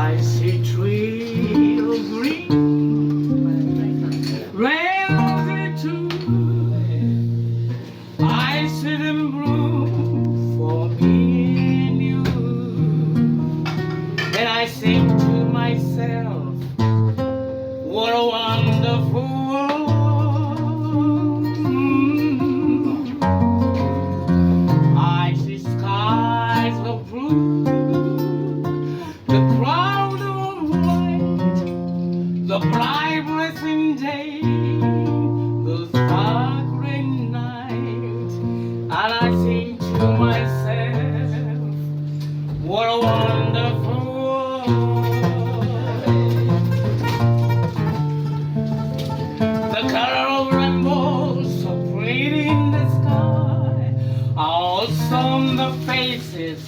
I see trees of green, rosy too. I see them bloom for me and you. And I think to myself, what a wonderful world. I see skies of blue, the cloud of white, the bright blessing day, the sparkling night. And I think to myself, what a wonderful world. The color of rainbows so pretty in the sky, also on the faces,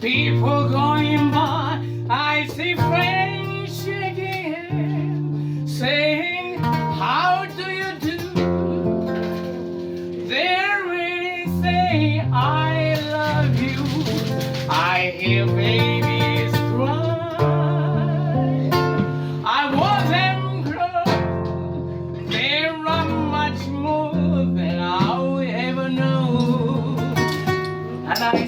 people going by. I see friends shaking hands, saying, how do you do? They're really saying, I love you. I hear babies cry, I watch them grow. They run much more than I'll ever know. And I